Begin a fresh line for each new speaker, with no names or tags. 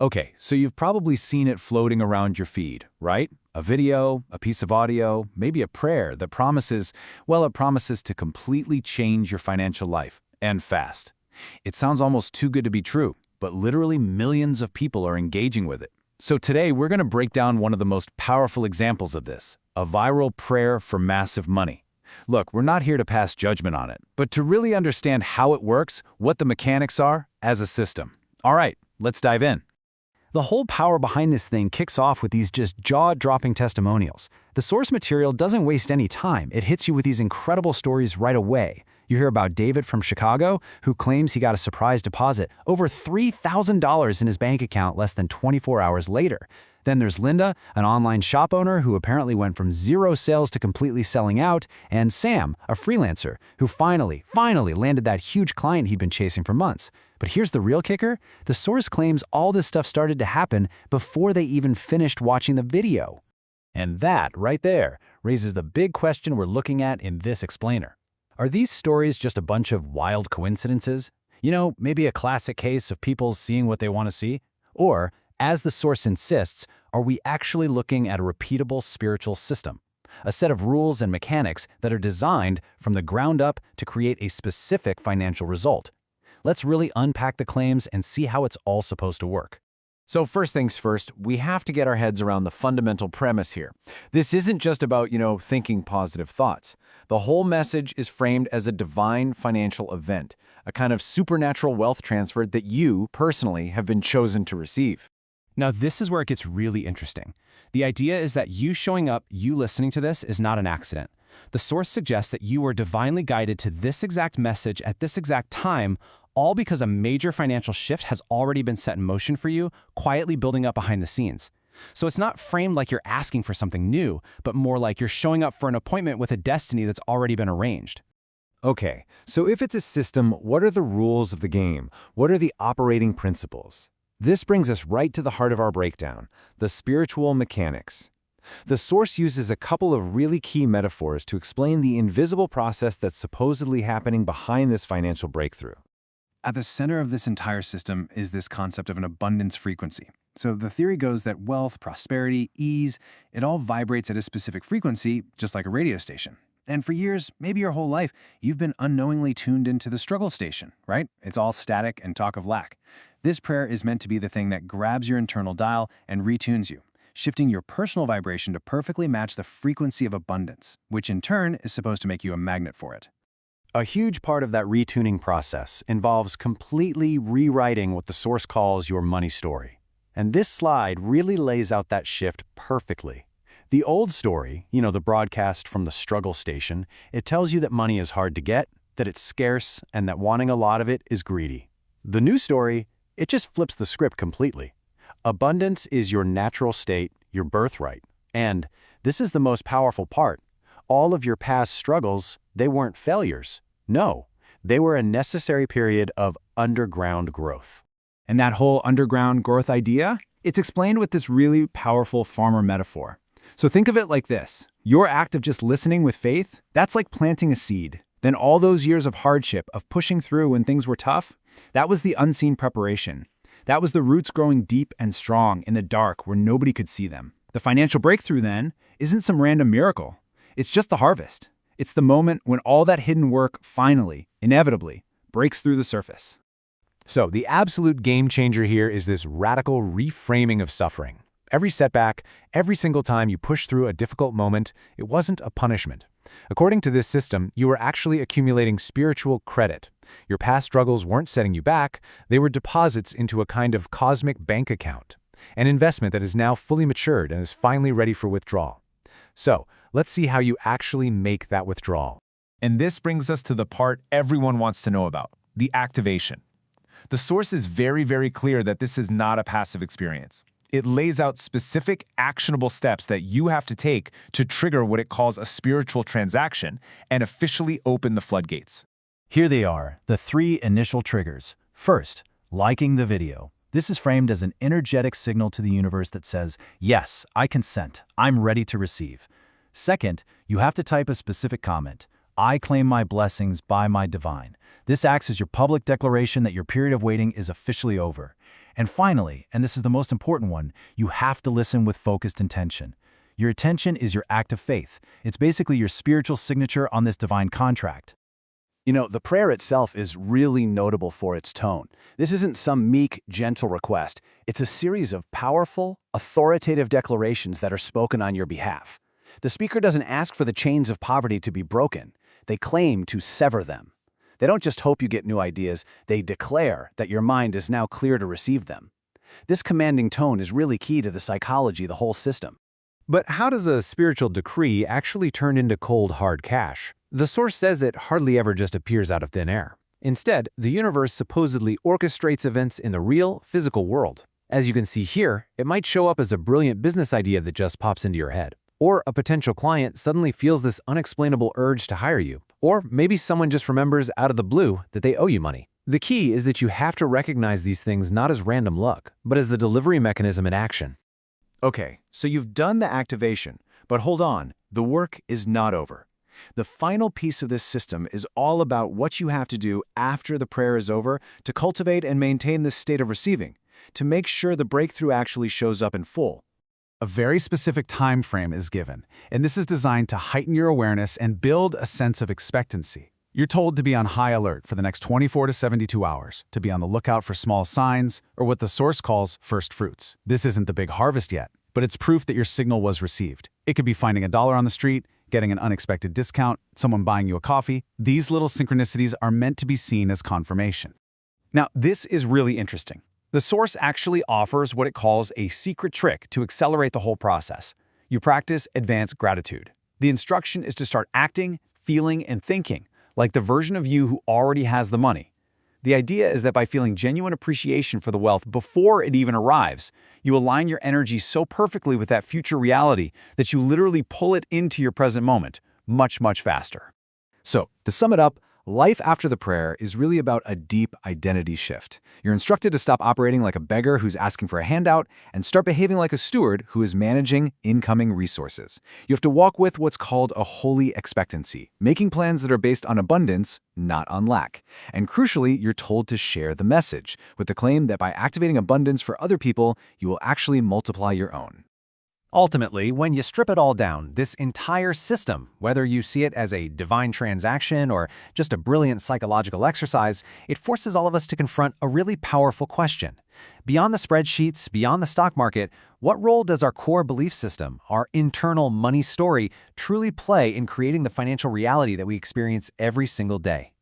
Okay, so you've probably seen it floating around your feed, right? A video, a piece of audio, maybe a prayer that promises, well, it promises to completely change your financial life, and fast. It sounds almost too good to be true, but literally millions of people are engaging with it. So today, we're going to break down one of the most powerful examples of this, a viral prayer for massive money. Look, we're not here to pass judgment on it, but to really understand how it works, what the mechanics are, as a system. All right, let's dive in.
The whole power behind this thing kicks off with these just jaw-dropping testimonials. The source material doesn't waste any time. It hits you with these incredible stories right away. You hear about David from Chicago, who claims he got a surprise deposit, over $3,000 in his bank account less than 24 hours later. Then there's Linda, an online shop owner who apparently went from 0 sales to completely selling out, and Sam, a freelancer, who finally landed that huge client he'd been chasing for months. But here's the real kicker. The source claims all this stuff started to happen before they even finished watching the video.
And that, right there, raises the big question we're looking at in this explainer. Are these stories just a bunch of wild coincidences? You know, maybe a classic case of people seeing what they want to see? Or, as the source insists, are we actually looking at a repeatable spiritual system? A set of rules and mechanics that are designed from the ground up to create a specific financial result. Let's really unpack the claims and see how it's all supposed to work. So first things first, we have to get our heads around the fundamental premise here. This isn't just about, thinking positive thoughts. The whole message is framed as a divine financial event, a kind of supernatural wealth transfer that you, personally, have been chosen to receive.
Now, this is where it gets really interesting. The idea is that you showing up, you listening to this, is not an accident. The source suggests that you were divinely guided to this exact message at this exact time, all because a major financial shift has already been set in motion for you, quietly building up behind the scenes. So it's not framed like you're asking for something new, but more like you're showing up for an appointment with a destiny that's already been arranged.
Okay, so if it's a system, what are the rules of the game? What are the operating principles? This brings us right to the heart of our breakdown, the spiritual mechanics. The source uses a couple of really key metaphors to explain the invisible process that's supposedly happening behind this financial breakthrough.
At the center of this entire system is this concept of an abundance frequency. So the theory goes that wealth, prosperity, ease, it all vibrates at a specific frequency, just like a radio station. And for years, maybe your whole life, you've been unknowingly tuned into the struggle station, right? It's all static and talk of lack. This prayer is meant to be the thing that grabs your internal dial and retunes you, shifting your personal vibration to perfectly match the frequency of abundance, which in turn is supposed to make you a magnet for it.
A huge part of that retuning process involves completely rewriting what the source calls your money story. And this slide really lays out that shift perfectly. The old story, the broadcast from the struggle station, it tells you that money is hard to get, that it's scarce, and that wanting a lot of it is greedy. The new story, it just flips the script completely. Abundance is your natural state, your birthright. And this is the most powerful part. All of your past struggles, they weren't failures. No, they were a necessary period of underground growth.
And that whole underground growth idea, it's explained with this really powerful farmer metaphor. So think of it like this. Your act of just listening with faith, that's like planting a seed. Then all those years of hardship, of pushing through when things were tough, that was the unseen preparation. That was the roots growing deep and strong in the dark where nobody could see them. The financial breakthrough, then, isn't some random miracle. It's just the harvest. It's the moment when all that hidden work finally, inevitably, breaks through the surface.
So the absolute game changer here is this radical reframing of suffering. Every setback, every single time you push through a difficult moment, it wasn't a punishment. According to this system, you were actually accumulating spiritual credit. Your past struggles weren't setting you back, they were deposits into a kind of cosmic bank account, an investment that is now fully matured and is finally ready for withdrawal. So, let's see how you actually make that withdrawal.
And this brings us to the part everyone wants to know about, the activation. The source is very, very clear that this is not a passive experience. It lays out specific, actionable steps that you have to take to trigger what it calls a spiritual transaction and officially open the floodgates.
Here they are, the 3 initial triggers. First, liking the video. This is framed as an energetic signal to the universe that says, yes, I consent, I'm ready to receive. Second, you have to type a specific comment. I claim my blessings by my divine. This acts as your public declaration that your period of waiting is officially over.
And finally, and this is the most important one, you have to listen with focused intention. Your attention is your act of faith. It's basically your spiritual signature on this divine contract.
You know, the prayer itself is really notable for its tone. This isn't some meek, gentle request. It's a series of powerful, authoritative declarations that are spoken on your behalf. The speaker doesn't ask for the chains of poverty to be broken. They claim to sever them. They don't just hope you get new ideas, they declare that your mind is now clear to receive them. This commanding tone is really key to the psychology of the whole system.
But how does a spiritual decree actually turn into cold, hard cash? The source says it hardly ever just appears out of thin air. Instead, the universe supposedly orchestrates events in the real, physical world. As you can see here, it might show up as a brilliant business idea that just pops into your head. Or a potential client suddenly feels this unexplainable urge to hire you. Or maybe someone just remembers out of the blue that they owe you money. The key is that you have to recognize these things not as random luck, but as the delivery mechanism in action.
Okay, so you've done the activation, but hold on, the work is not over. The final piece of this system is all about what you have to do after the prayer is over to cultivate and maintain this state of receiving, to make sure the breakthrough actually shows up in full.
A very specific time frame is given, and this is designed to heighten your awareness and build a sense of expectancy. You're told to be on high alert for the next 24 to 72 hours, to be on the lookout for small signs, or what the source calls first fruits. This isn't the big harvest yet, but it's proof that your signal was received. It could be finding $1 on the street, getting an unexpected discount, someone buying you a coffee. These little synchronicities are meant to be seen as confirmation.
Now, this is really interesting. The source actually offers what it calls a secret trick to accelerate the whole process. You practice advanced gratitude. The instruction is to start acting, feeling, and thinking like the version of you who already has the money. The idea is that by feeling genuine appreciation for the wealth before it even arrives, you align your energy so perfectly with that future reality that you literally pull it into your present moment much, much faster.
So, to sum it up, life after the prayer is really about a deep identity shift. You're instructed to stop operating like a beggar who's asking for a handout and start behaving like a steward who is managing incoming resources. You have to walk with what's called a holy expectancy, making plans that are based on abundance, not on lack. And crucially, you're told to share the message, with the claim that by activating abundance for other people, you will actually multiply your own.
Ultimately, when you strip it all down, this entire system, whether you see it as a divine transaction or just a brilliant psychological exercise, it forces all of us to confront a really powerful question. Beyond the spreadsheets, beyond the stock market, what role does our core belief system, our internal money story, truly play in creating the financial reality that we experience every single day?